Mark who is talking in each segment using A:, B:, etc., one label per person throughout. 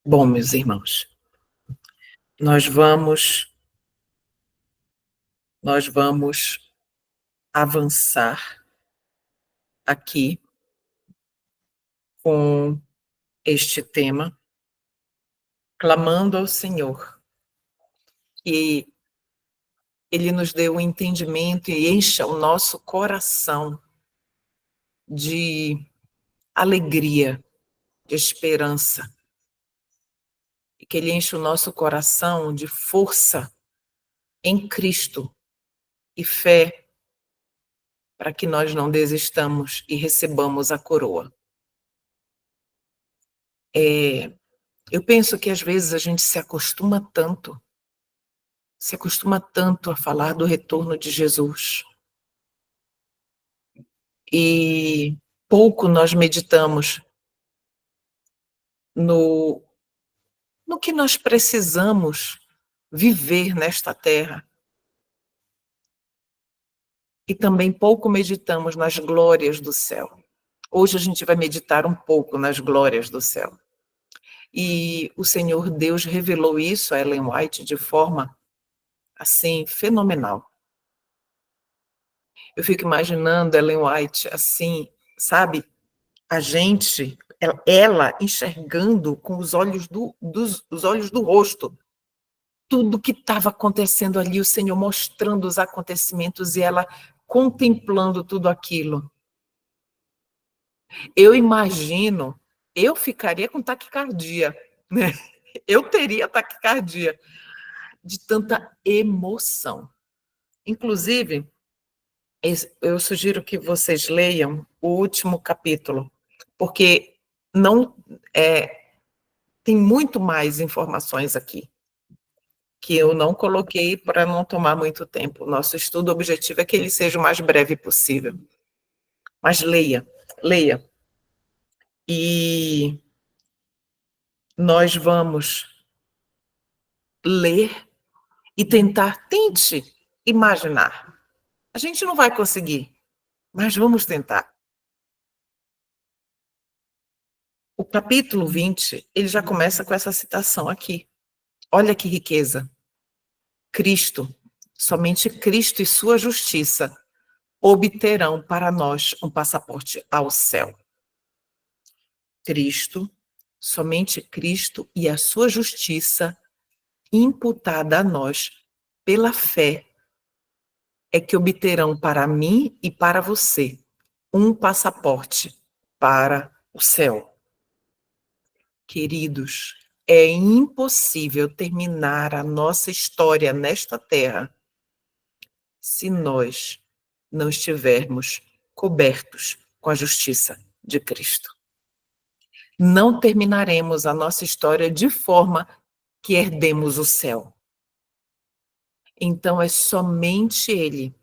A: Bom, meus irmãos, nós vamos nós vamos avançar aqui com este tema, clamando ao Senhor, que Ele nos dê o entendimento e encha o nosso coração de alegria, de esperança, e que Ele encha o nosso coração de força em Cristo e fé, para que nós não desistamos e recebamos a coroa. Eu penso que às vezes a gente se acostuma tanto a falar do retorno de Jesus, e pouco nós meditamos no, no que nós precisamos viver nesta terra, e também pouco meditamos nas glórias do céu. Hoje a gente vai meditar um pouco nas glórias do céu. E o Senhor Deus revelou isso a Ellen White de forma, assim, fenomenal. Eu fico imaginando Ellen White assim, sabe? A gente, ela enxergando com os olhos os olhos do rosto, tudo que estava acontecendo ali, o Senhor mostrando os acontecimentos e ela contemplando tudo aquilo. Eu imagino, eu ficaria com taquicardia, né? Eu teria taquicardia de tanta emoção. Inclusive, eu sugiro que vocês leiam o último capítulo, porque não tem muito mais informações aqui, que eu não coloquei para não tomar muito tempo. Nosso estudo, o objetivo é que ele seja o mais breve possível. Mas leia, leia. E nós vamos ler e tente imaginar. A gente não vai conseguir, mas vamos tentar. O capítulo 20, ele já começa com essa citação aqui. Olha que riqueza. Cristo, somente Cristo e sua justiça obterão para nós um passaporte ao céu. Cristo, somente Cristo e a sua justiça imputada a nós pela fé é que obterão para mim e para você um passaporte para o céu. Queridos, é impossível terminar a nossa história nesta terra se nós não estivermos cobertos com a justiça de Cristo. Não terminaremos a nossa história de forma que herdemos o céu. Então é somente Ele,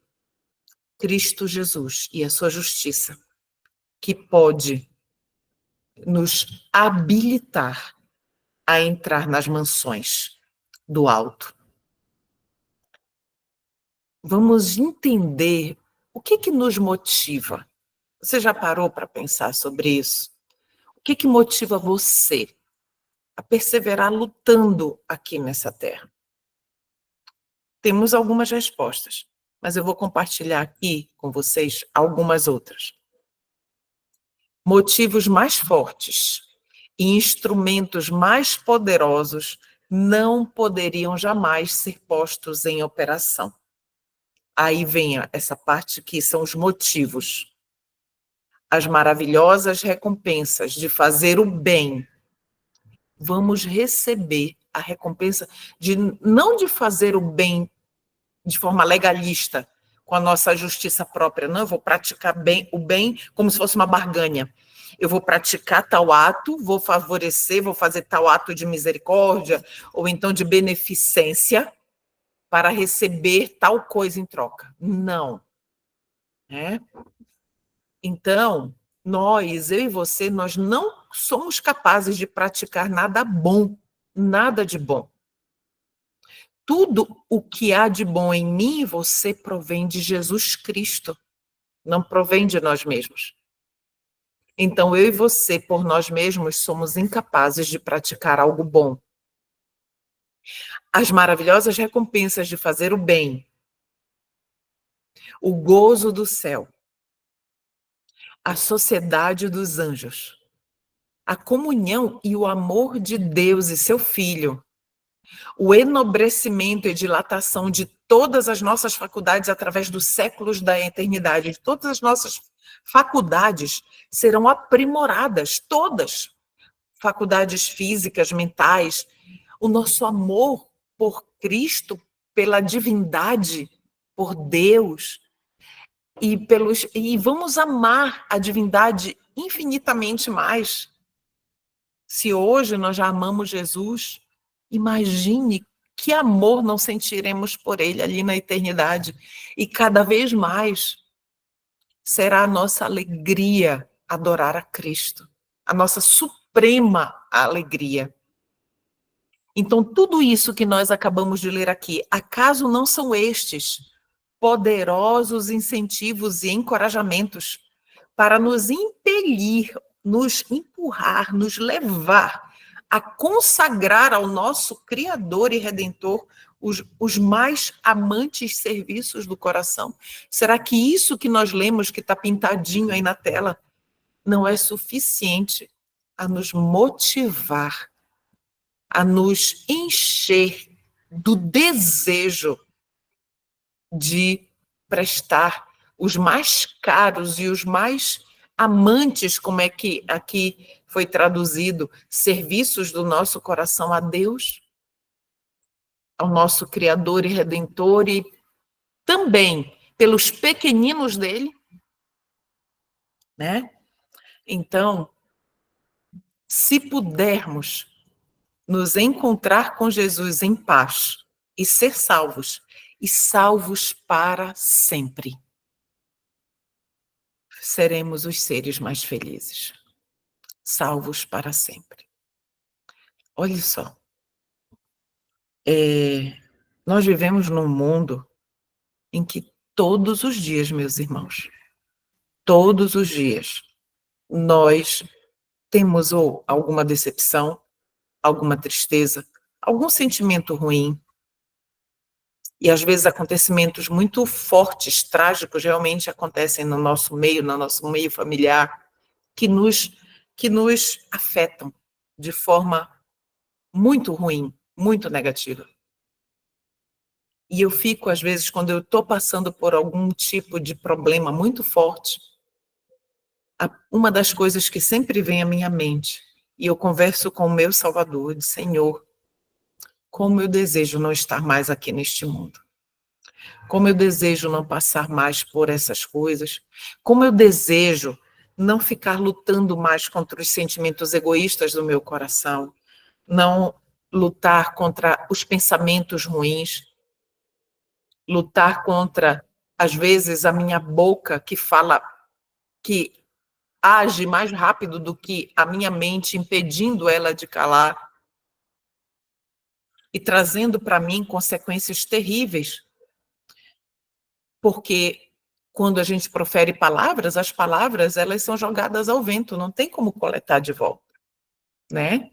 A: Cristo Jesus e a sua justiça, que pode nos habilitar a entrar nas mansões do alto. Vamos entender o que nos motiva. Você já parou para pensar sobre isso? O que motiva você a perseverar lutando aqui nessa terra? Temos algumas respostas, mas eu vou compartilhar aqui com vocês algumas outras. Motivos mais fortes e instrumentos mais poderosos não poderiam jamais ser postos em operação. Aí vem essa parte que são os motivos. As maravilhosas recompensas de fazer o bem. Vamos receber a recompensa não de fazer o bem de forma legalista, com a nossa justiça própria. Não, eu vou praticar o bem como se fosse uma barganha. Eu vou praticar tal ato, vou favorecer, vou fazer tal ato de misericórdia, ou então de beneficência, para receber tal coisa em troca. Não. Então, eu e você, nós não somos capazes de praticar nada bom, nada de bom. Tudo o que há de bom em mim e você provém de Jesus Cristo, não provém de nós mesmos. Então, eu e você, por nós mesmos, somos incapazes de praticar algo bom. As maravilhosas recompensas de fazer o bem, o gozo do céu, a sociedade dos anjos, a comunhão e o amor de Deus e seu Filho, o enobrecimento e dilatação de todas as nossas faculdades através dos séculos da eternidade, de todas as nossas faculdades serão aprimoradas, todas, faculdades físicas, mentais, o nosso amor por Cristo, pela divindade, por Deus, e vamos amar a divindade infinitamente mais. Se hoje nós já amamos Jesus, imagine que amor não sentiremos por ele ali na eternidade. E cada vez mais será a nossa alegria adorar a Cristo, a nossa suprema alegria. Então, tudo isso que nós acabamos de ler aqui, acaso não são estes poderosos incentivos e encorajamentos para nos impelir, nos empurrar, nos levar a consagrar ao nosso Criador e Redentor os mais amantes serviços do coração? Será que isso que nós lemos, que está pintadinho aí na tela, não é suficiente a nos motivar, a nos encher do desejo de prestar os mais caros e os mais amantes, como é que aqui foi traduzido, serviços do nosso coração a Deus, ao nosso Criador e Redentor, e também pelos pequeninos dele, né? Então, se pudermos nos encontrar com Jesus em paz e ser salvos, e salvos para sempre, seremos os seres mais felizes, salvos para sempre. Olha só, nós vivemos num mundo em que todos os dias, meus irmãos, todos os dias, nós temos ou alguma decepção, alguma tristeza, algum sentimento ruim, e às vezes acontecimentos muito fortes, trágicos, realmente acontecem no nosso meio familiar, que nos afetam de forma muito ruim, muito negativa. E eu fico, às vezes, quando eu estou passando por algum tipo de problema muito forte, uma das coisas que sempre vem à minha mente, e eu converso com o meu Salvador, de Senhor, como eu desejo não estar mais aqui neste mundo. Como eu desejo não passar mais por essas coisas. Como eu desejo não ficar lutando mais contra os sentimentos egoístas do meu coração. Não lutar contra os pensamentos ruins. Lutar contra, às vezes, a minha boca que fala, que age mais rápido do que a minha mente, impedindo ela de calar e trazendo para mim consequências terríveis. Porque quando a gente profere palavras, as palavras elas são jogadas ao vento, não tem como coletar de volta, né?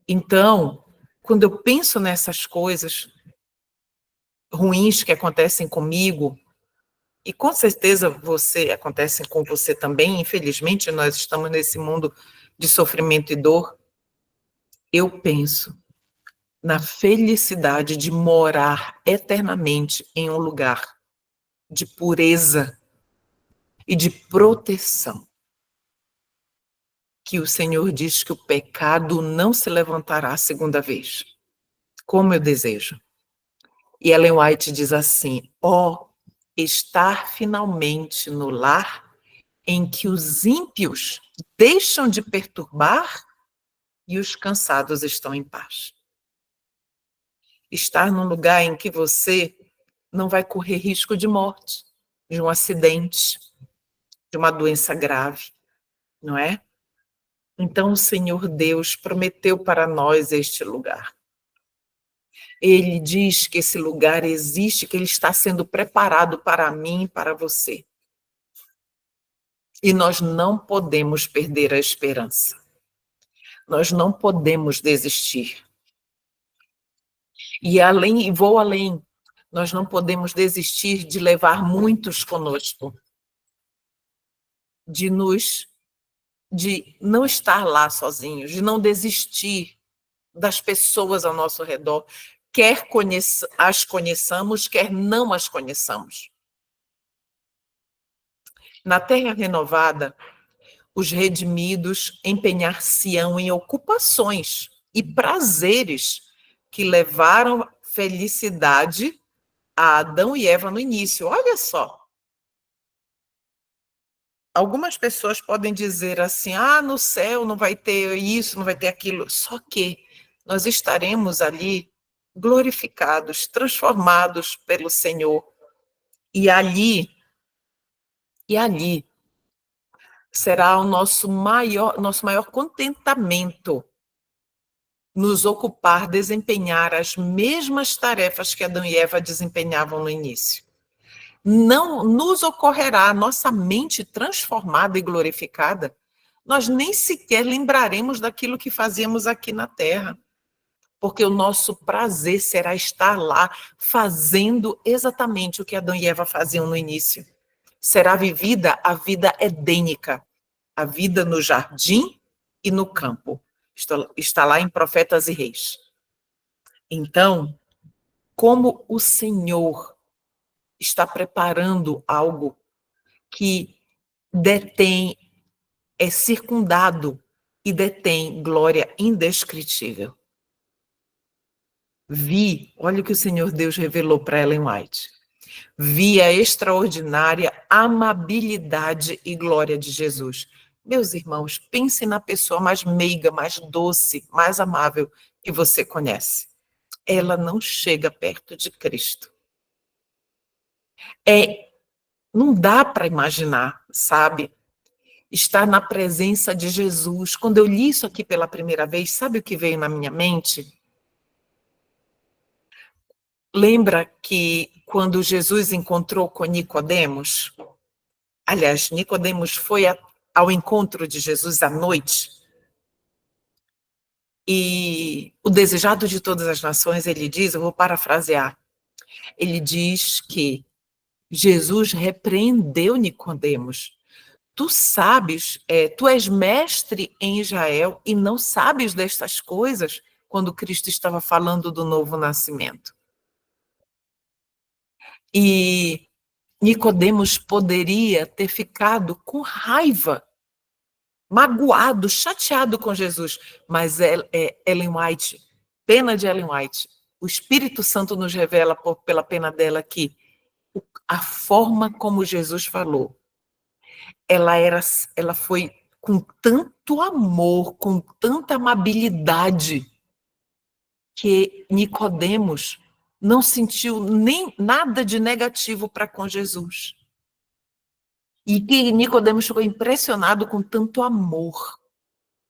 A: Então, quando eu penso nessas coisas ruins que acontecem comigo, e com certeza acontecem com você também, infelizmente nós estamos nesse mundo de sofrimento e dor, eu penso na felicidade de morar eternamente em um lugar de pureza e de proteção. Que o Senhor diz que o pecado não se levantará a segunda vez, como eu desejo. E Ellen White diz assim: estar finalmente no lar em que os ímpios deixam de perturbar e os cansados estão em paz. Estar num lugar em que você não vai correr risco de morte, de um acidente, de uma doença grave, não é? Então o Senhor Deus prometeu para nós este lugar. Ele diz que esse lugar existe, que ele está sendo preparado para mim e para você. E nós não podemos perder a esperança. Nós não podemos desistir. E vou além, nós não podemos desistir de levar muitos conosco, de não estar lá sozinhos, de não desistir das pessoas ao nosso redor, quer as conheçamos, quer não as conheçamos. Na terra renovada, os redimidos empenhar-se-ão em ocupações e prazeres que levaram felicidade a Adão e Eva no início. Olha só. Algumas pessoas podem dizer assim: ah, no céu não vai ter isso, não vai ter aquilo. Só que nós estaremos ali glorificados, transformados pelo Senhor. E ali será o nosso maior contentamento nos ocupar, desempenhar as mesmas tarefas que Adão e Eva desempenhavam no início. Não nos ocorrerá a nossa mente transformada e glorificada, nós nem sequer lembraremos daquilo que fazíamos aqui na Terra, porque o nosso prazer será estar lá fazendo exatamente o que Adão e Eva faziam no início. Será vivida a vida edênica, a vida no jardim e no campo. Está lá em Profetas e Reis. Então, como o Senhor está preparando algo que é circundado e detém glória indescritível. Olha o que o Senhor Deus revelou para Ellen White. Vi a extraordinária amabilidade e glória de Jesus. Meus irmãos, pense na pessoa mais meiga, mais doce, mais amável que você conhece. Ela não chega perto de Cristo. Não dá para imaginar, sabe? Estar na presença de Jesus. Quando eu li isso aqui pela primeira vez, sabe o que veio na minha mente? Lembra que quando Jesus encontrou com Nicodemos, aliás, Nicodemos foi ao encontro de Jesus à noite, e o desejado de todas as nações, ele diz, eu vou parafrasear, ele diz que Jesus repreendeu Nicodemos. Tu sabes, tu és mestre em Israel e não sabes destas coisas, quando Cristo estava falando do novo nascimento. E Nicodemos poderia ter ficado com raiva, magoado, chateado com Jesus, mas Ellen White, pena de Ellen White, o Espírito Santo nos revela pela pena dela que a forma como Jesus falou, ela foi com tanto amor, com tanta amabilidade, que Nicodemos não sentiu nem nada de negativo para com Jesus. E que Nicodemos ficou impressionado com tanto amor,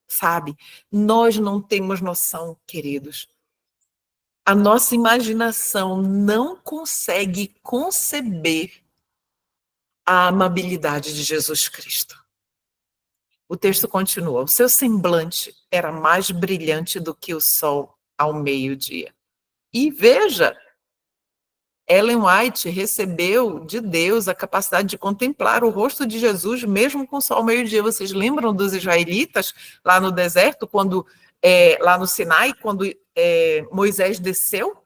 A: sabe? Nós não temos noção, queridos. A nossa imaginação não consegue conceber a amabilidade de Jesus Cristo. O texto continua: o seu semblante era mais brilhante do que o sol ao meio-dia. E veja, Ellen White recebeu de Deus a capacidade de contemplar o rosto de Jesus, mesmo com o sol ao meio-dia. Vocês lembram dos israelitas lá no deserto, lá no Sinai, quando Moisés desceu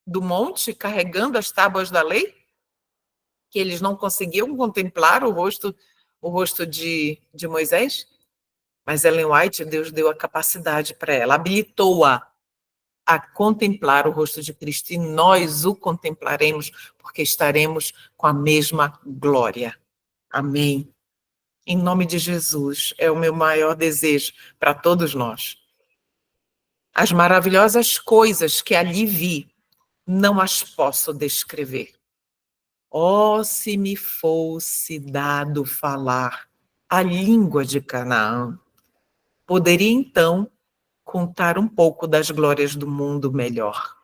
A: do monte carregando as tábuas da lei? Que eles não conseguiam contemplar o rosto de Moisés? Mas Ellen White, Deus deu a capacidade para ela, habilitou-a a contemplar o rosto de Cristo, e nós o contemplaremos, porque estaremos com a mesma glória. Amém. Em nome de Jesus, é o meu maior desejo para todos nós. As maravilhosas coisas que ali vi, não as posso descrever. Oh, se me fosse dado falar a língua de Canaã, poderia então contar um pouco das glórias do mundo melhor.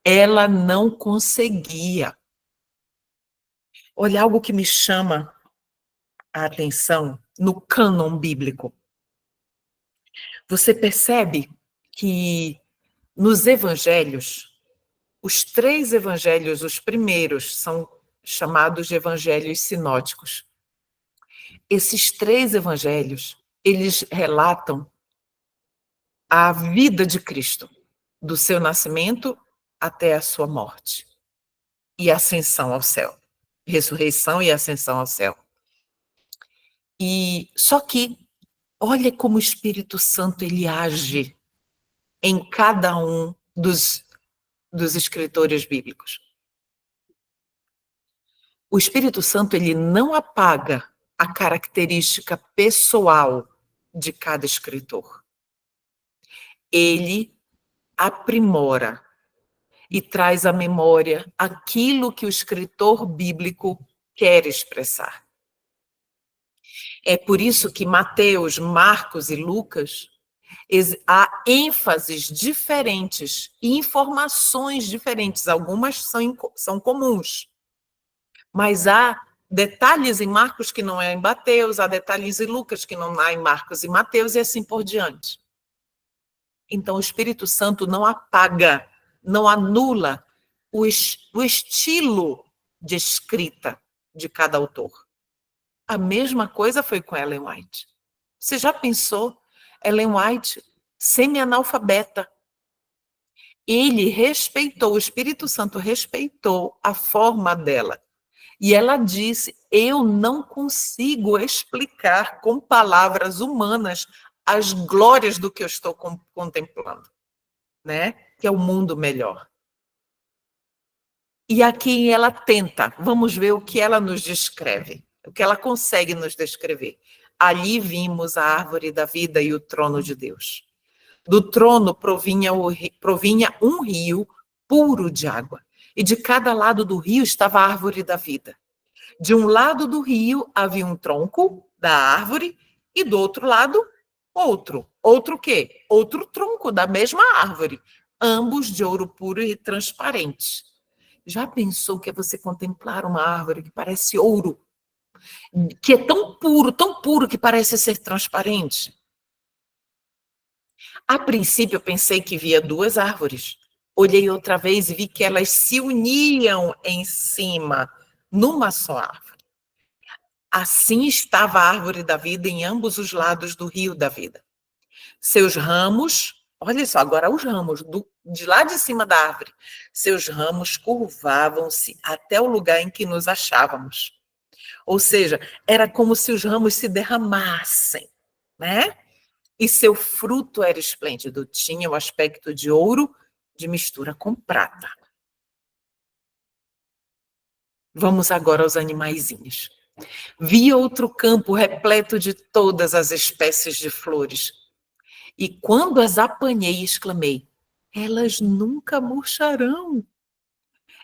A: Ela não conseguia. Olha, algo que me chama a atenção no cânon bíblico, você percebe que nos evangelhos, os 3 evangelhos, os primeiros, são chamados de evangelhos sinóticos. Esses 3 evangelhos, eles relatam a vida de Cristo, do seu nascimento até a sua morte e ascensão ao céu. Ressurreição e ascensão ao céu. E só que olha como o Espírito Santo ele age em cada um dos escritores bíblicos. O Espírito Santo ele não apaga a característica pessoal de cada escritor. Ele aprimora e traz à memória aquilo que o escritor bíblico quer expressar. É por isso que Mateus, Marcos e Lucas, há ênfases diferentes e informações diferentes. Algumas são comuns, mas há detalhes em Marcos que não é em Mateus, há detalhes em Lucas que não há em Marcos e Mateus, e assim por diante. Então, o Espírito Santo não apaga, não anula o estilo de escrita de cada autor. A mesma coisa foi com Ellen White. Você já pensou? Ellen White, semi-analfabeta. O Espírito Santo respeitou a forma dela. E ela disse, eu não consigo explicar com palavras humanas as glórias do que eu estou contemplando, né? Que é o mundo melhor. E aqui ela tenta, vamos ver o que ela nos descreve, o que ela consegue nos descrever. Ali vimos a árvore da vida e o trono de Deus. Do trono provinha um rio puro de água, e de cada lado do rio estava a árvore da vida. De um lado do rio havia um tronco da árvore, e do outro lado, outro. Outro quê? Outro tronco da mesma árvore, ambos de ouro puro e transparente. Já pensou que é você contemplar uma árvore que parece ouro, que é tão puro que parece ser transparente? A princípio, eu pensei que via 2 árvores. Olhei outra vez e vi que elas se uniam em cima, numa só árvore. Assim estava a árvore da vida em ambos os lados do rio da vida. Seus ramos, olha só, agora os ramos, de lá de cima da árvore, seus ramos curvavam-se até o lugar em que nos achávamos. Ou seja, era como se os ramos se derramassem, né? E seu fruto era esplêndido, tinha o aspecto de ouro de mistura com prata. Vamos agora aos animaizinhos. Vi outro campo repleto de todas as espécies de flores. E quando as apanhei, exclamei, elas nunca murcharão.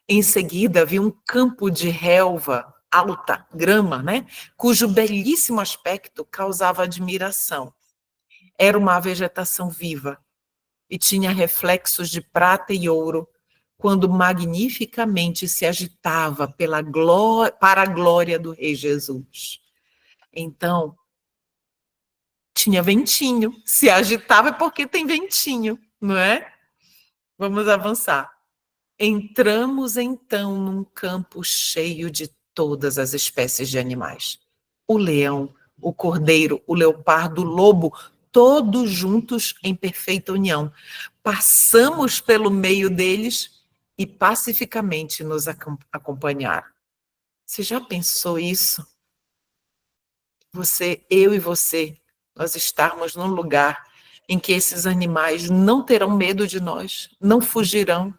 A: Em seguida, vi um campo de relva alta, grama, né? Cujo belíssimo aspecto causava admiração. Era uma vegetação viva e tinha reflexos de prata e ouro, quando magnificamente se agitava para a glória do Rei Jesus. Então, tinha ventinho. Se agitava é porque tem ventinho, não é? Vamos avançar. Entramos, então, num campo cheio de todas as espécies de animais. O leão, o cordeiro, o leopardo, o lobo, todos juntos em perfeita união. Passamos pelo meio deles e pacificamente nos acompanharam. Você já pensou isso? Eu e você, nós estarmos num lugar em que esses animais não terão medo de nós, não fugirão,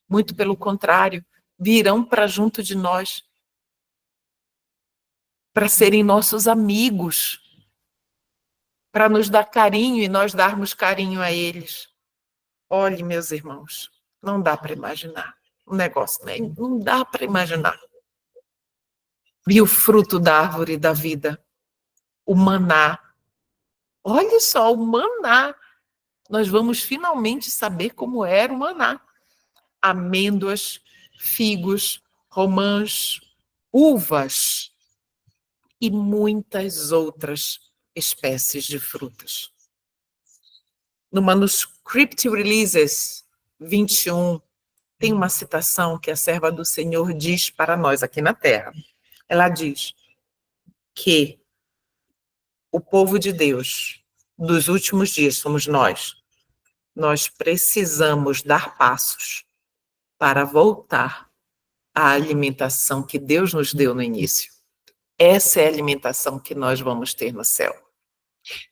A: muito pelo contrário, virão para junto de nós, para serem nossos amigos, para nos dar carinho e nós darmos carinho a eles. Olhe, meus irmãos, não dá para imaginar. Um negócio, né? Não dá para imaginar. Vi o fruto da árvore da vida, o maná. Olha só, o maná. Nós vamos finalmente saber como era o maná. Amêndoas, figos, romãs, uvas e muitas outras espécies de frutas. No Manuscript Releases 21, tem uma citação que a serva do Senhor diz para nós aqui na Terra. Ela diz que o povo de Deus dos últimos dias somos nós. Nós precisamos dar passos para voltar à alimentação que Deus nos deu no início. Essa é a alimentação que nós vamos ter no céu.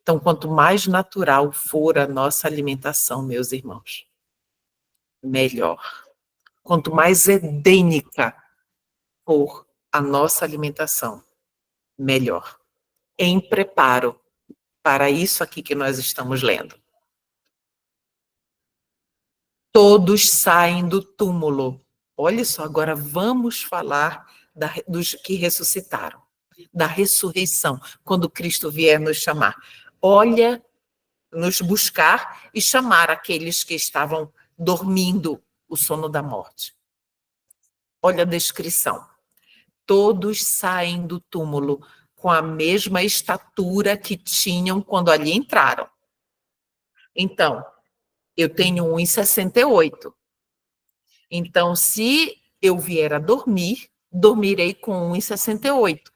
A: Então, quanto mais natural for a nossa alimentação, meus irmãos, melhor. Quanto mais edênica for a nossa alimentação, melhor. Em preparo para isso aqui que nós estamos lendo. Todos saem do túmulo. Olha só, agora vamos falar dos que ressuscitaram, da ressurreição, quando Cristo vier nos chamar. Olha, nos buscar e chamar aqueles que estavam dormindo o sono da morte. Olha a descrição. Todos saem do túmulo com a mesma estatura que tinham quando ali entraram. Então, eu tenho 1,68. Então, se eu vier a dormir, dormirei com 1,68.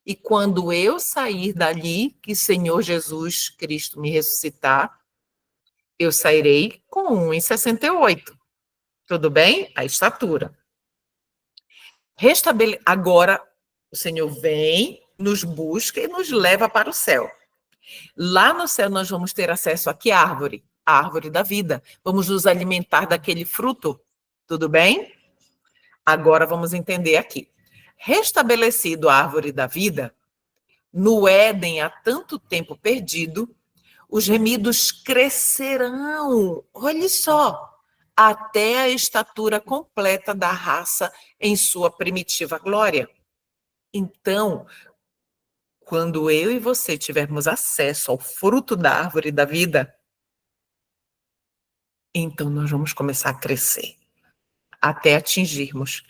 A: E quando eu sair dali, que Senhor Jesus Cristo me ressuscitar, eu sairei com 1,68. Tudo bem? A estatura. Agora, o Senhor vem, nos busca e nos leva para o céu. Lá no céu nós vamos ter acesso a que árvore? A árvore da vida. Vamos nos alimentar daquele fruto. Tudo bem? Agora vamos entender aqui. Restabelecido a árvore da vida, no Éden há tanto tempo perdido, os remidos crescerão, olha só, até a estatura completa da raça em sua primitiva glória. Então, quando eu e você tivermos acesso ao fruto da árvore da vida, então nós vamos começar a crescer, até atingirmos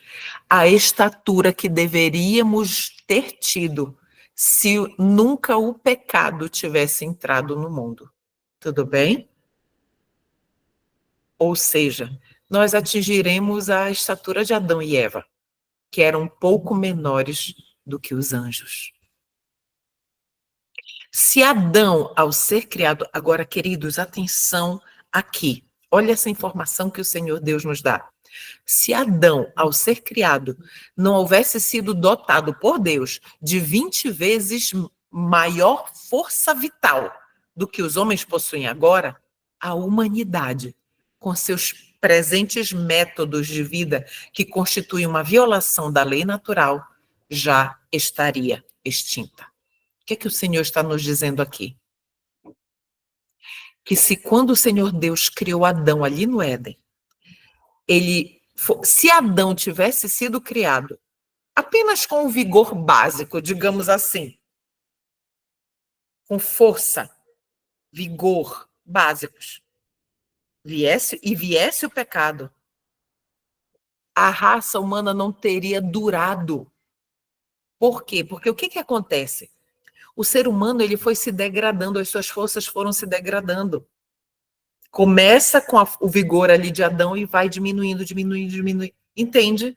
A: a estatura que deveríamos ter tido se nunca o pecado tivesse entrado no mundo. Tudo bem? Ou seja, nós atingiremos a estatura de Adão e Eva, que eram um pouco menores do que os anjos. Se Adão, ao ser criado, agora, queridos, atenção aqui, olha essa informação que o Senhor Deus nos dá. Se Adão, ao ser criado, não houvesse sido dotado por Deus de 20 vezes maior força vital do que os homens possuem agora, a humanidade, com seus presentes métodos de vida que constituem uma violação da lei natural, já estaria extinta. O que é que o Senhor está nos dizendo aqui? Que se quando o Senhor Deus criou Adão ali no Éden, se Adão tivesse sido criado apenas com o vigor básico, digamos assim, com força, vigor básicos, viesse o pecado, a raça humana não teria durado. Por quê? Porque o que acontece? O ser humano ele foi se degradando, as suas forças foram se degradando. Começa com o vigor ali de Adão e vai diminuindo. Entende?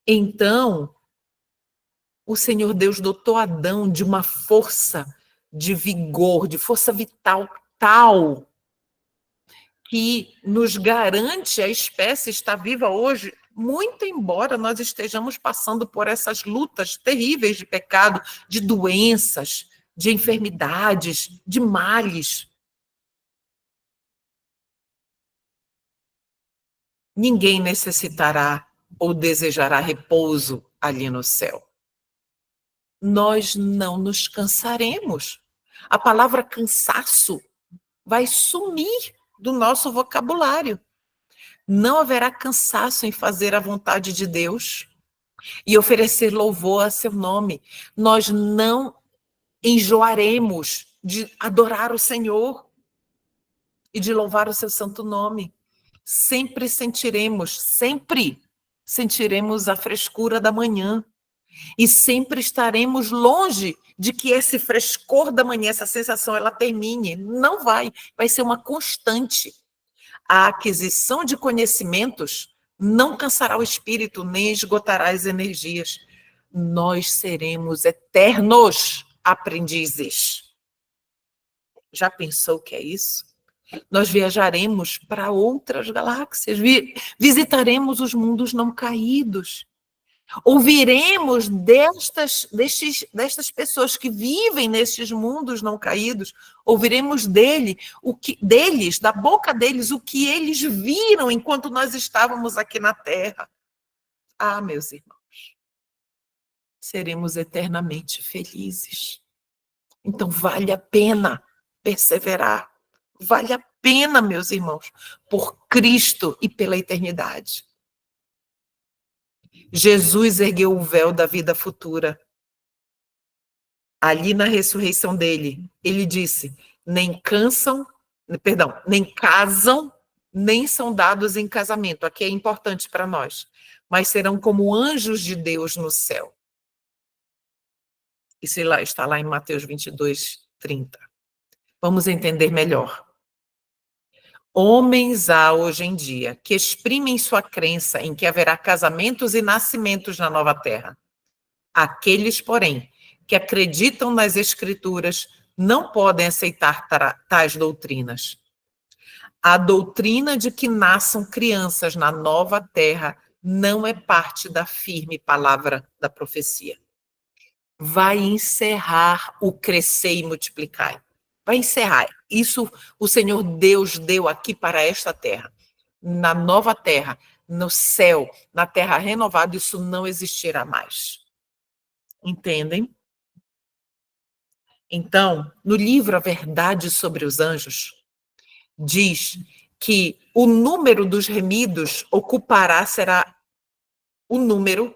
A: Então, o Senhor Deus dotou Adão de uma força de vigor, de força vital tal que nos garante a espécie estar viva hoje, muito embora nós estejamos passando por essas lutas terríveis de pecado, de doenças, de enfermidades, de males. Ninguém necessitará ou desejará repouso ali no céu. Nós não nos cansaremos. A palavra cansaço vai sumir do nosso vocabulário. Não haverá cansaço em fazer a vontade de Deus e oferecer louvor a seu nome. Nós não enjoaremos de adorar o Senhor e de louvar o seu santo nome. Sempre sentiremos a frescura da manhã. E sempre estaremos longe de que esse frescor da manhã, essa sensação, ela termine. Não vai. Vai ser uma constante. A aquisição de conhecimentos não cansará o espírito, nem esgotará as energias. Nós seremos eternos aprendizes. Já pensou o que é isso? Nós viajaremos para outras galáxias, visitaremos os mundos não caídos. Ouviremos destas pessoas que vivem nestes mundos não caídos, ouviremos deles, da boca deles, o que eles viram enquanto nós estávamos aqui na Terra. Ah, meus irmãos, seremos eternamente felizes. Então, vale a pena perseverar. Vale a pena, meus irmãos, por Cristo e pela eternidade. Jesus ergueu o véu da vida futura. Ali na ressurreição dele, ele disse: nem casam, nem são dados em casamento. Aqui é importante para nós, mas serão como anjos de Deus no céu. Isso está lá em Mateus 22, 30. Vamos entender melhor. Homens há hoje em dia que exprimem sua crença em que haverá casamentos e nascimentos na nova terra. Aqueles, porém, que acreditam nas Escrituras não podem aceitar tais doutrinas. A doutrina de que nasçam crianças na nova terra não é parte da firme palavra da profecia. Vai encerrar o crescer e multiplicar. Vai encerrar. Isso o Senhor Deus deu aqui para esta terra. Na nova terra, no céu, na terra renovada, isso não existirá mais. Entendem? Então, no livro A Verdade sobre os Anjos, diz que o número dos remidos será o número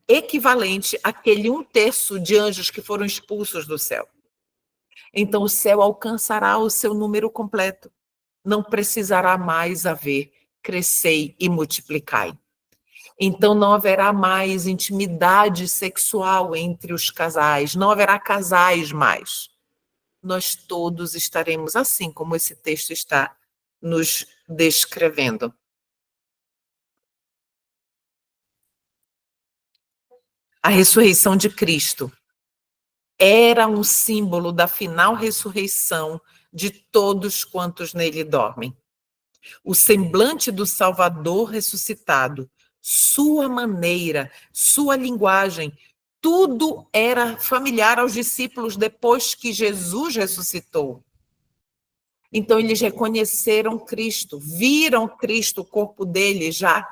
A: equivalente àquele 1/3 de anjos que foram expulsos do céu. Então, o céu alcançará o seu número completo. Não precisará mais haver crescei e multiplicai. Então, não haverá mais intimidade sexual entre os casais, não haverá casais mais. Nós todos estaremos assim, como esse texto está nos descrevendo. A ressurreição de Cristo era um símbolo da final ressurreição de todos quantos nele dormem. O semblante do Salvador ressuscitado, sua maneira, sua linguagem, tudo era familiar aos discípulos depois que Jesus ressuscitou. Então, eles reconheceram Cristo, viram Cristo, o corpo dele já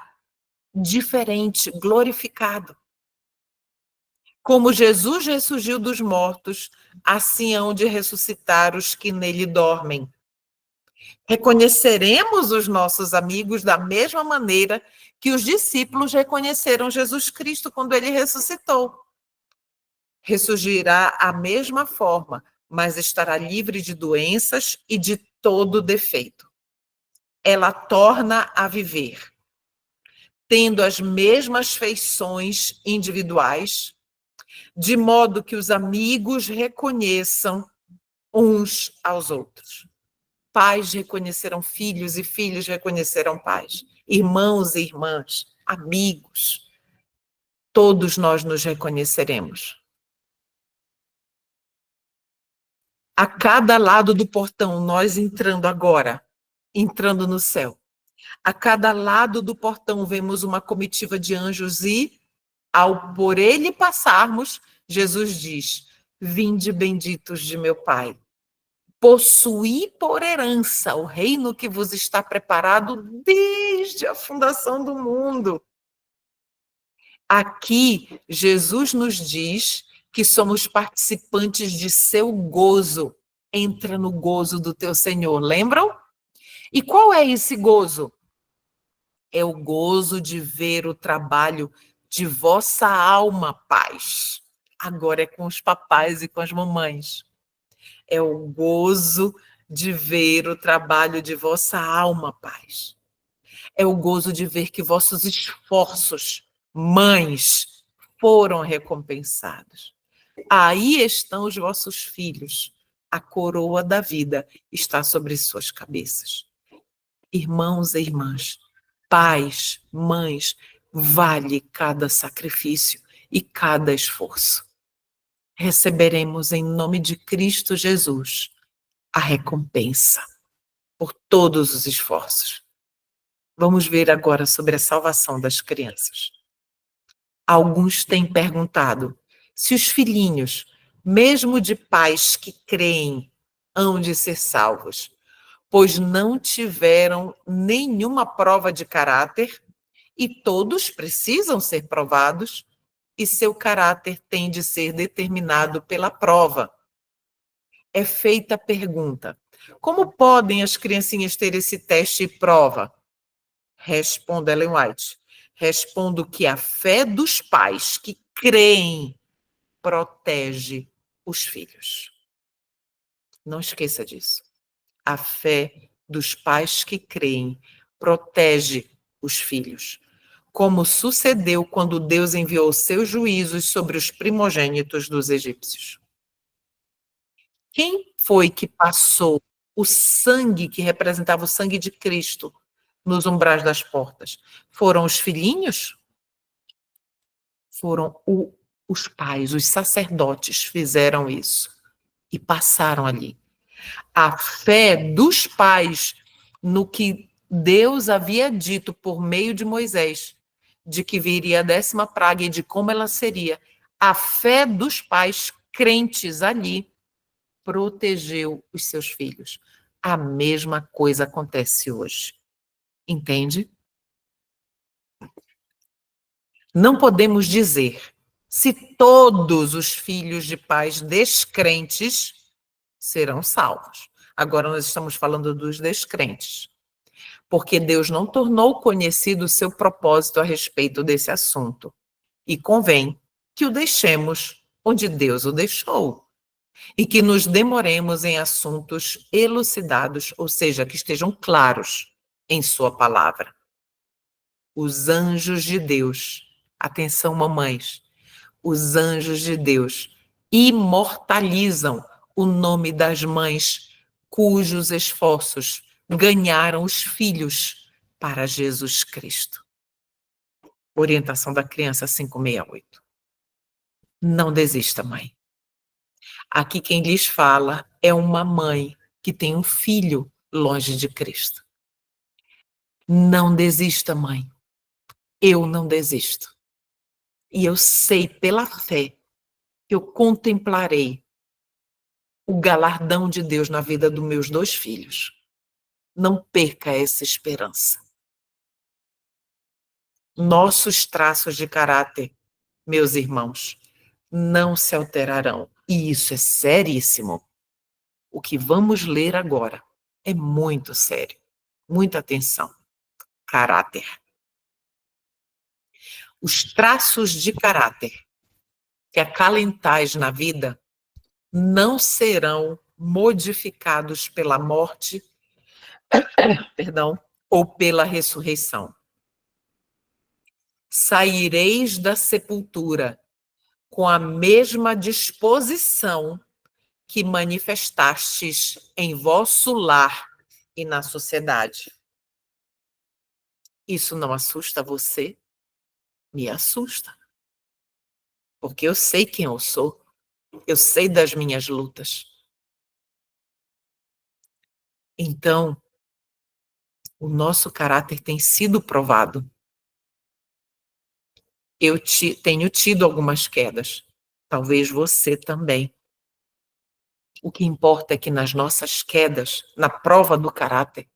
A: diferente, glorificado. Como Jesus ressurgiu dos mortos, assim hão de ressuscitar os que nele dormem. Reconheceremos os nossos amigos da mesma maneira que os discípulos reconheceram Jesus Cristo quando ele ressuscitou. Ressurgirá a mesma forma, mas estará livre de doenças e de todo defeito. Ela torna a viver, tendo as mesmas feições individuais, de modo que os amigos reconheçam uns aos outros. Pais reconhecerão filhos e filhos reconhecerão pais. Irmãos e irmãs, amigos, todos nós nos reconheceremos. A cada lado do portão, nós entrando agora, entrando no céu. A cada lado do portão vemos uma comitiva de anjos e, ao por ele passarmos, Jesus diz: vinde benditos de meu Pai. Possuí por herança o reino que vos está preparado desde a fundação do mundo. Aqui, Jesus nos diz que somos participantes de seu gozo. Entra no gozo do teu Senhor, lembram? E qual é esse gozo? É o gozo de ver o trabalho de vossa alma, pais. Agora é com os papais e com as mamães. É o gozo de ver o trabalho de vossa alma, pais. É o gozo de ver que vossos esforços, mães, foram recompensados. Aí estão os vossos filhos. A coroa da vida está sobre suas cabeças. Irmãos e irmãs, pais, mães, vale cada sacrifício e cada esforço. Receberemos em nome de Cristo Jesus a recompensa por todos os esforços. Vamos ver agora sobre a salvação das crianças. Alguns têm perguntado se os filhinhos, mesmo de pais que creem, hão de ser salvos, pois não tiveram nenhuma prova de caráter e todos precisam ser provados e seu caráter tem de ser determinado pela prova. É feita a pergunta: como podem as criancinhas ter esse teste e prova? Responde Ellen White. Respondo que a fé dos pais que creem protege os filhos. Não esqueça disso. A fé dos pais que creem protege os filhos, como sucedeu quando Deus enviou seus juízos sobre os primogênitos dos egípcios. Quem foi que passou o sangue que representava o sangue de Cristo nos umbrais das portas? Foram os filhinhos? Foram os pais, os sacerdotes fizeram isso e passaram ali. A fé dos pais no que Deus havia dito por meio de Moisés, de que viria a 10ª praga e de como ela seria. A fé dos pais crentes ali protegeu os seus filhos. A mesma coisa acontece hoje. Entende? Não podemos dizer se todos os filhos de pais descrentes serão salvos. Agora nós estamos falando dos descrentes, porque Deus não tornou conhecido o seu propósito a respeito desse assunto. E convém que o deixemos onde Deus o deixou e que nos demoremos em assuntos elucidados, ou seja, que estejam claros em sua palavra. Os anjos de Deus, atenção mamães, os anjos de Deus imortalizam o nome das mães cujos esforços ganharam os filhos para Jesus Cristo. Orientação da criança 568. Não desista, mãe. Aqui quem lhes fala é uma mãe que tem um filho longe de Cristo. Não desista, mãe. Eu não desisto. E eu sei pela fé que eu contemplarei o galardão de Deus na vida dos meus 2 filhos. Não perca essa esperança. Nossos traços de caráter, meus irmãos, não se alterarão. E isso é seríssimo. O que vamos ler agora é muito sério. Muita atenção. Caráter. Os traços de caráter que acalentais na vida não serão modificados pela morte, ou pela ressurreição. Saireis da sepultura com a mesma disposição que manifestastes em vosso lar e na sociedade. Isso não assusta você? Me assusta. Porque eu sei quem eu sou. Eu sei das minhas lutas. Então, o nosso caráter tem sido provado. Eu tenho tido algumas quedas. Talvez você também. O que importa é que nas nossas quedas, na prova do caráter,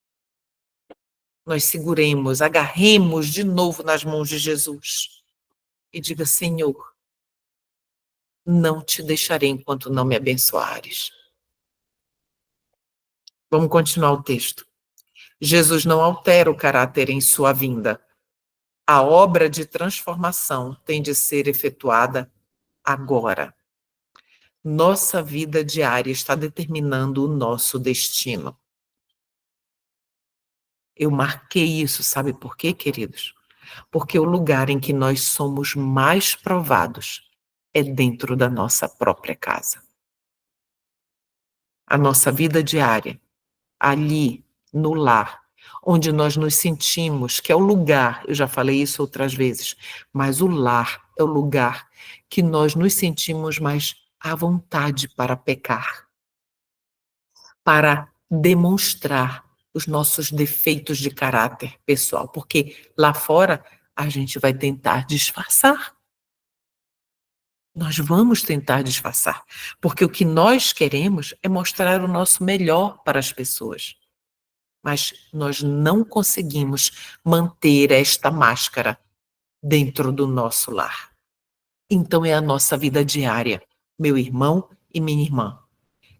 A: nós seguremos, agarremos de novo nas mãos de Jesus e diga: Senhor, não te deixarei enquanto não me abençoares. Vamos continuar o texto. Jesus não altera o caráter em sua vinda. A obra de transformação tem de ser efetuada agora. Nossa vida diária está determinando o nosso destino. Eu marquei isso, sabe por quê, queridos? Porque o lugar em que nós somos mais provados é dentro da nossa própria casa. A nossa vida diária, ali, no lar, onde nós nos sentimos, que é o lugar, eu já falei isso outras vezes, mas o lar é o lugar que nós nos sentimos mais à vontade para pecar, para demonstrar os nossos defeitos de caráter pessoal, porque lá fora a gente vai tentar disfarçar. Nós vamos tentar disfarçar, porque o que nós queremos é mostrar o nosso melhor para as pessoas. Mas nós não conseguimos manter esta máscara dentro do nosso lar. Então é a nossa vida diária, meu irmão e minha irmã,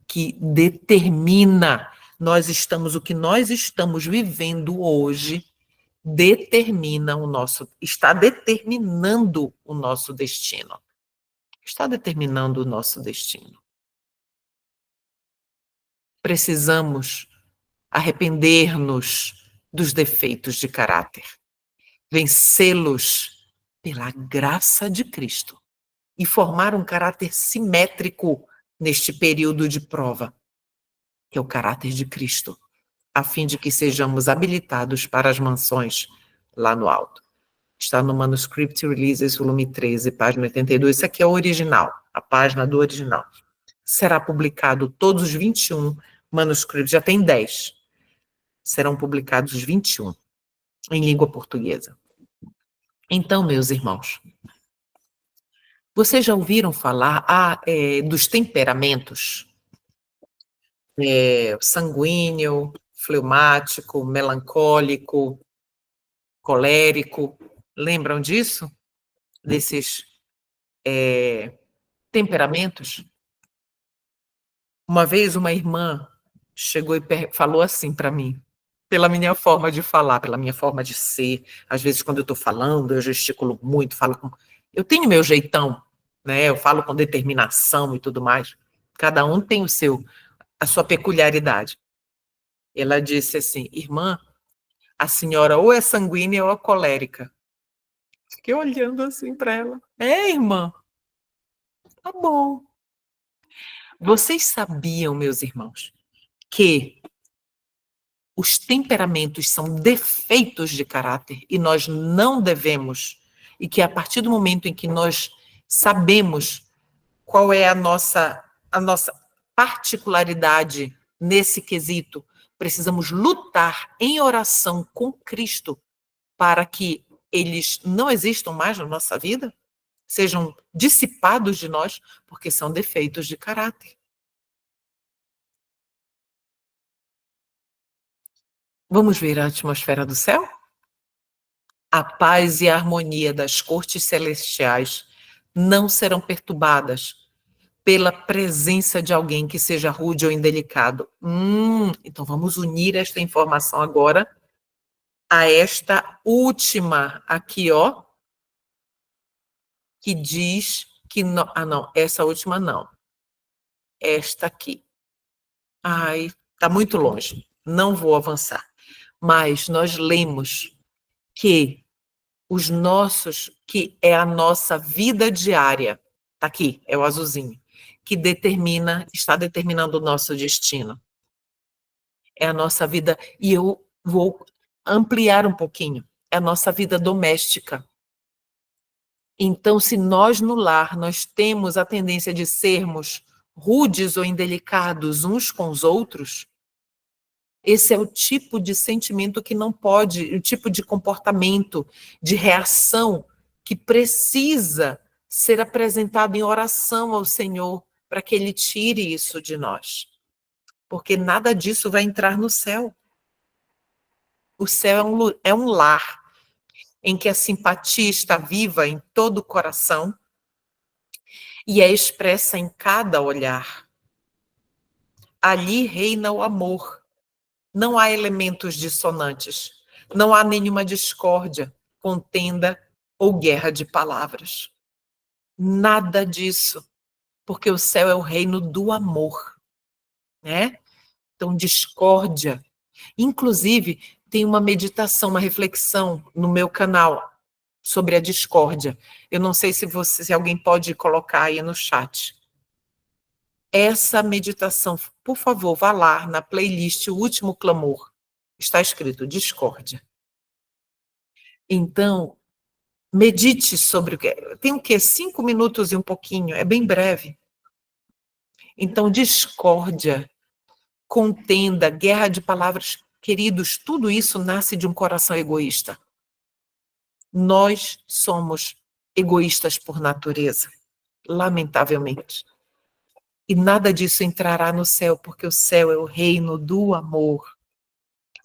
A: que determina o que nós estamos vivendo hoje está determinando o nosso destino. Está determinando o nosso destino. Precisamos arrepender-nos dos defeitos de caráter, vencê-los pela graça de Cristo e formar um caráter simétrico neste período de prova, que é o caráter de Cristo, a fim de que sejamos habilitados para as mansões lá no alto. Está no Manuscript Releases, volume 13, página 82. Isso aqui é o original, a página do original. Será publicado todos os 21 manuscritos, já tem 10. Serão publicados os 21 em língua portuguesa. Então, meus irmãos, vocês já ouviram falar dos temperamentos? Sanguíneo, fleumático, melancólico, colérico. Lembram disso? Desses temperamentos? Uma vez uma irmã chegou e falou assim para mim, pela minha forma de falar, pela minha forma de ser. Às vezes, quando eu estou falando, eu gesticulo muito, eu tenho meu jeitão, né? Eu falo com determinação e tudo mais. Cada um tem a sua peculiaridade. Ela disse assim: irmã, a senhora ou é sanguínea ou é colérica. Fiquei olhando assim para ela. É, irmã? Tá bom. Vocês sabiam, meus irmãos, que os temperamentos são defeitos de caráter e nós não devemos, e que a partir do momento em que nós sabemos qual é a nossa particularidade nesse quesito, precisamos lutar em oração com Cristo para que eles não existam mais na nossa vida, sejam dissipados de nós, porque são defeitos de caráter. Vamos ver a atmosfera do céu? A paz e a harmonia das cortes celestiais não serão perturbadas pela presença de alguém que seja rude ou indelicado. Então vamos unir esta informação agora a esta última aqui, ó, que diz que não, não, essa última não. Esta aqui. Ai, tá muito longe. Não vou avançar. Mas nós lemos que que é a nossa vida diária, tá aqui, é o azulzinho, que está determinando o nosso destino. É a nossa vida, e eu vou ampliar um pouquinho, é a nossa vida doméstica. Então, se nós no lar, nós temos a tendência de sermos rudes ou indelicados uns com os outros, esse é o tipo de sentimento que não pode, o tipo de comportamento, de reação que precisa ser apresentado em oração ao Senhor para que Ele tire isso de nós. Porque nada disso vai entrar no céu. O céu é um lar em que a simpatia está viva em todo o coração e é expressa em cada olhar. Ali reina o amor. Não há elementos dissonantes, não há nenhuma discórdia, contenda ou guerra de palavras. Nada disso, porque o céu é o reino do amor, né? Então, discórdia. Inclusive, tem uma meditação, uma reflexão no meu canal, sobre a discórdia. Eu não sei se alguém pode colocar aí no chat. Essa meditação, por favor, vá lá na playlist O Último Clamor. Está escrito discórdia. Então, medite sobre o que... Tem o quê? 5 minutos e um pouquinho, é bem breve. Então, discórdia, contenda, guerra de palavras, queridos, tudo isso nasce de um coração egoísta. Nós somos egoístas por natureza, lamentavelmente. E nada disso entrará no céu, porque o céu é o reino do amor.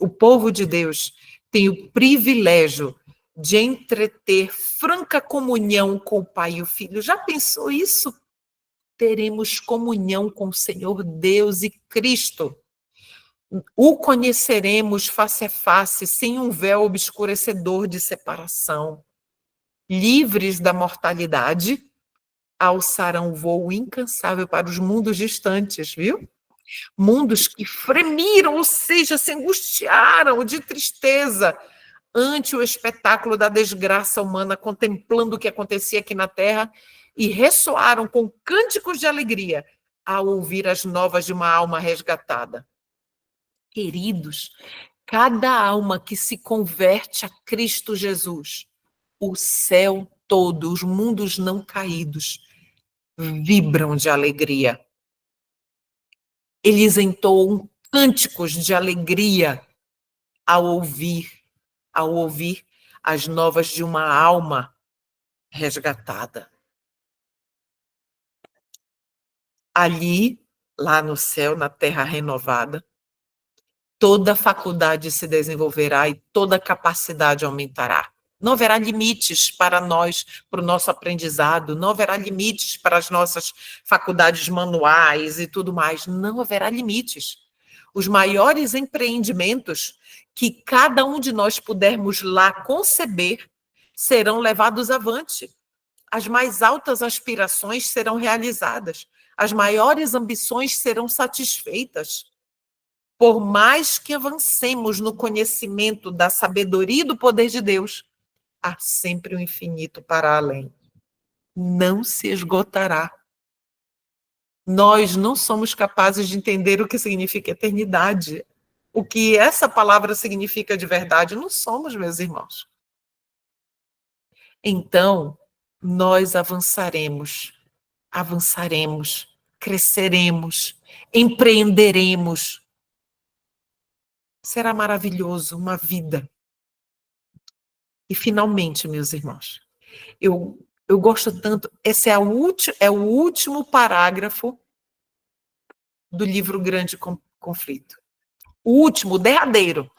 A: O povo de Deus tem o privilégio de entreter franca comunhão com o Pai e o Filho. Já pensou isso? Teremos comunhão com o Senhor Deus e Cristo. O conheceremos face a face, sem um véu obscurecedor de separação. Livres da mortalidade, alçarão voo incansável para os mundos distantes, viu? Mundos que fremiram, ou seja, se angustiaram de tristeza ante o espetáculo da desgraça humana, contemplando o que acontecia aqui na Terra, e ressoaram com cânticos de alegria ao ouvir as novas de uma alma resgatada. Queridos, cada alma que se converte a Cristo Jesus, o céu todo, os mundos não caídos, vibram de alegria. Eles entoam cânticos de alegria ao ouvir as novas de uma alma resgatada. Ali, lá no céu, na terra renovada, toda faculdade se desenvolverá e toda capacidade aumentará. Não haverá limites para nós, para o nosso aprendizado, não haverá limites para as nossas faculdades manuais e tudo mais, não haverá limites. Os maiores empreendimentos que cada um de nós pudermos lá conceber serão levados avante. As mais altas aspirações serão realizadas, as maiores ambições serão satisfeitas. Por mais que avancemos no conhecimento da sabedoria e do poder de Deus, há sempre um infinito para além. Não se esgotará. Nós não somos capazes de entender o que significa eternidade. O que essa palavra significa de verdade, não somos, meus irmãos. Então, nós avançaremos, cresceremos, empreenderemos. Será maravilhoso, uma vida. E, finalmente, meus irmãos, eu gosto tanto, esse é o último parágrafo do livro Grande Conflito. O último, o derradeiro,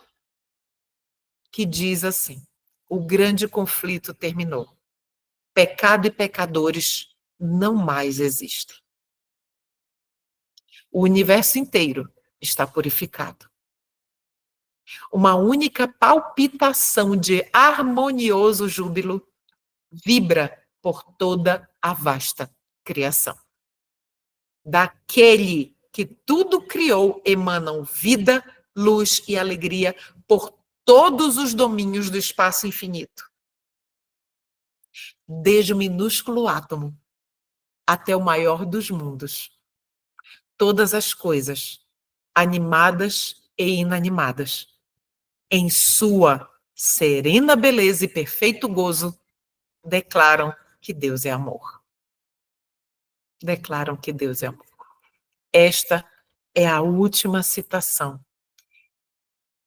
A: que diz assim: o grande conflito terminou. Pecado e pecadores não mais existem. O universo inteiro está purificado. Uma única palpitação de harmonioso júbilo vibra por toda a vasta criação. Daquele que tudo criou emanam vida, luz e alegria por todos os domínios do espaço infinito. Desde o minúsculo átomo até o maior dos mundos. Todas as coisas, animadas e inanimadas, em sua serena beleza e perfeito gozo, declaram que Deus é amor. Declaram que Deus é amor. Esta é a última citação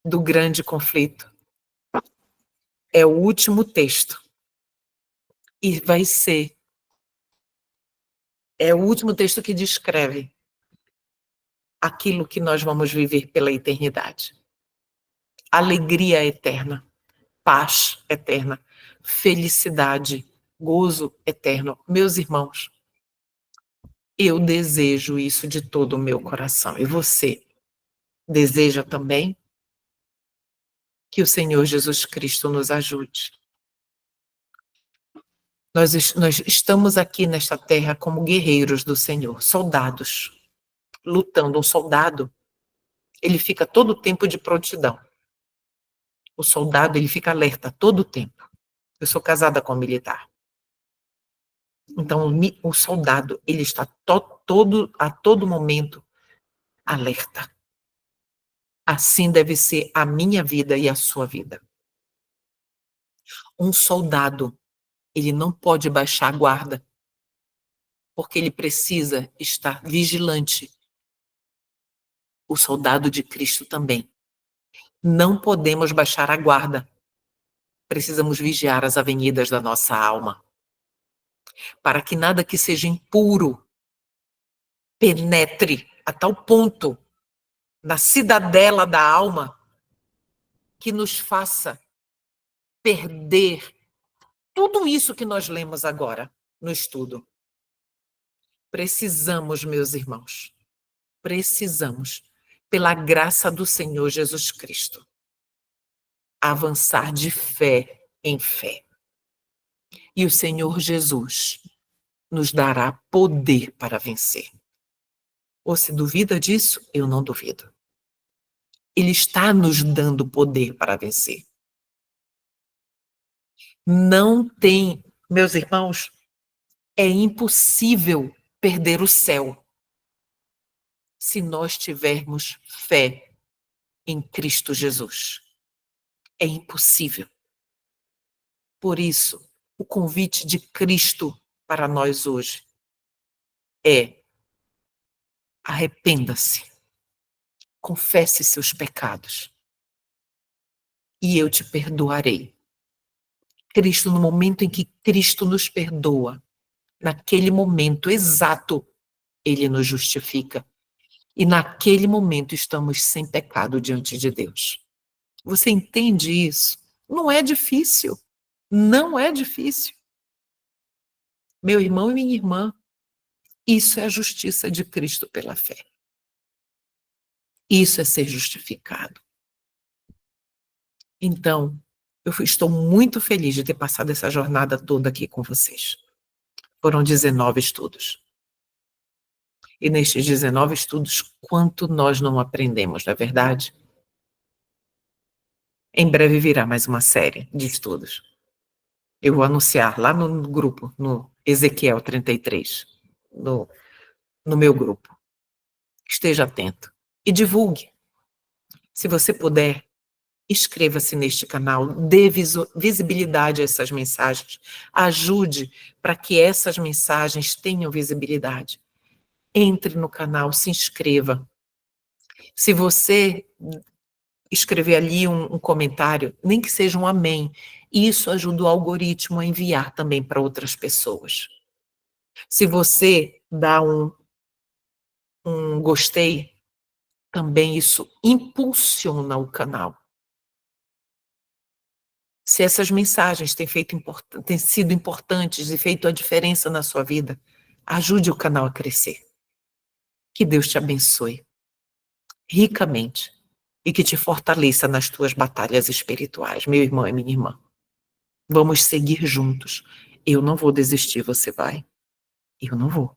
A: do Grande Conflito. É o último texto. E vai ser. É o último texto que descreve aquilo que nós vamos viver pela eternidade. Alegria eterna, paz eterna, felicidade, gozo eterno. Meus irmãos, eu desejo isso de todo o meu coração. E você deseja também? Que o Senhor Jesus Cristo nos ajude. Nós estamos aqui nesta terra como guerreiros do Senhor, soldados, lutando. Um soldado, ele fica todo o tempo de prontidão. O soldado, ele fica alerta todo o tempo. Eu sou casada com um militar. Então, o soldado, ele está a todo momento alerta. Assim deve ser a minha vida e a sua vida. Um soldado, ele não pode baixar a guarda, porque ele precisa estar vigilante. O soldado de Cristo também. Não podemos baixar a guarda. Precisamos vigiar as avenidas da nossa alma, para que nada que seja impuro penetre a tal ponto na cidadela da alma que nos faça perder tudo isso que nós lemos agora no estudo. Precisamos, meus irmãos, precisamos, pela graça do Senhor Jesus Cristo, avançar de fé em fé. E o Senhor Jesus nos dará poder para vencer. Ou se duvida disso, eu não duvido. Ele está nos dando poder para vencer. Não tem, meus irmãos, é impossível perder o céu se nós tivermos fé em Cristo Jesus. É impossível. Por isso, o convite de Cristo para nós hoje é: arrependa-se, confesse seus pecados e eu te perdoarei. Cristo, no momento em que Cristo nos perdoa, naquele momento exato, ele nos justifica. E naquele momento estamos sem pecado diante de Deus. Você entende isso? Não é difícil. Não é difícil. Meu irmão e minha irmã, isso é a justiça de Cristo pela fé. Isso é ser justificado. Então, eu estou muito feliz de ter passado essa jornada toda aqui com vocês. Foram 19 estudos. E nestes 19 estudos, quanto nós não aprendemos, não é verdade? Em breve virá mais uma série de estudos. Eu vou anunciar lá no grupo, no Ezequiel 33, no meu grupo. Esteja atento e divulgue. Se você puder, inscreva-se neste canal, dê visibilidade a essas mensagens, ajude para que essas mensagens tenham visibilidade. Entre no canal, se inscreva. Se você escrever ali um comentário, nem que seja um amém, isso ajuda o algoritmo a enviar também para outras pessoas. Se você dá um gostei, também isso impulsiona o canal. Se essas mensagens têm sido importantes e feito a diferença na sua vida, ajude o canal a crescer. Que Deus te abençoe ricamente e que te fortaleça nas tuas batalhas espirituais, meu irmão e minha irmã. Vamos seguir juntos. Eu não vou desistir, você vai? Eu não vou.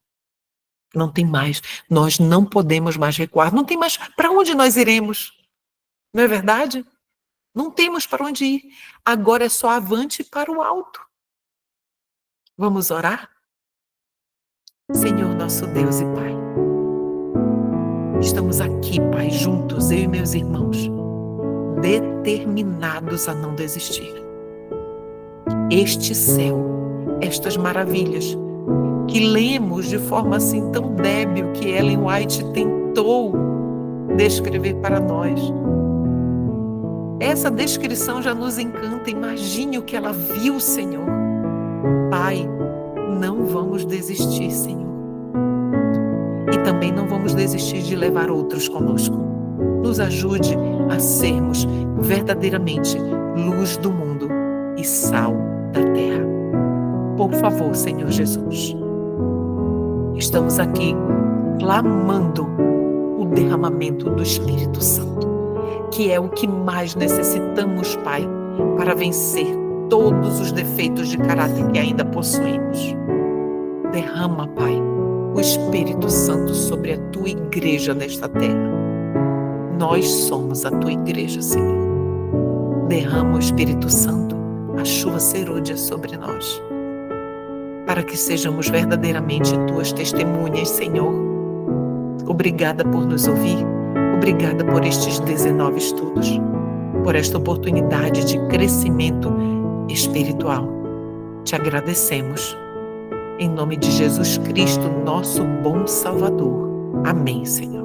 A: Não tem mais. Nós não podemos mais recuar. Não tem mais para onde nós iremos. Não é verdade? Não temos para onde ir. Agora é só avante para o alto. Vamos orar? Senhor nosso Deus e Pai, estamos aqui, Pai, juntos, eu e meus irmãos, determinados a não desistir. Este céu, estas maravilhas, que lemos de forma assim tão débil que Ellen White tentou descrever para nós. Essa descrição já nos encanta. Imagine o que ela viu, Senhor. Pai, não vamos desistir, Senhor. E também não vamos desistir de levar outros conosco. Nos ajude a sermos verdadeiramente luz do mundo e sal da terra. Por favor, Senhor Jesus. Estamos aqui clamando o derramamento do Espírito Santo, que é o que mais necessitamos, Pai, para vencer todos os defeitos de caráter que ainda possuímos. Derrama, Pai, o Espírito Santo sobre a Tua igreja nesta terra. Nós somos a Tua igreja, Senhor. Derrama o Espírito Santo a chuva serúdia sobre nós, para que sejamos verdadeiramente tuas testemunhas, Senhor. Obrigada por nos ouvir, obrigada por estes 19 estudos, por esta oportunidade de crescimento espiritual. Te agradecemos. Em nome de Jesus Cristo, nosso bom Salvador. Amém, Senhor.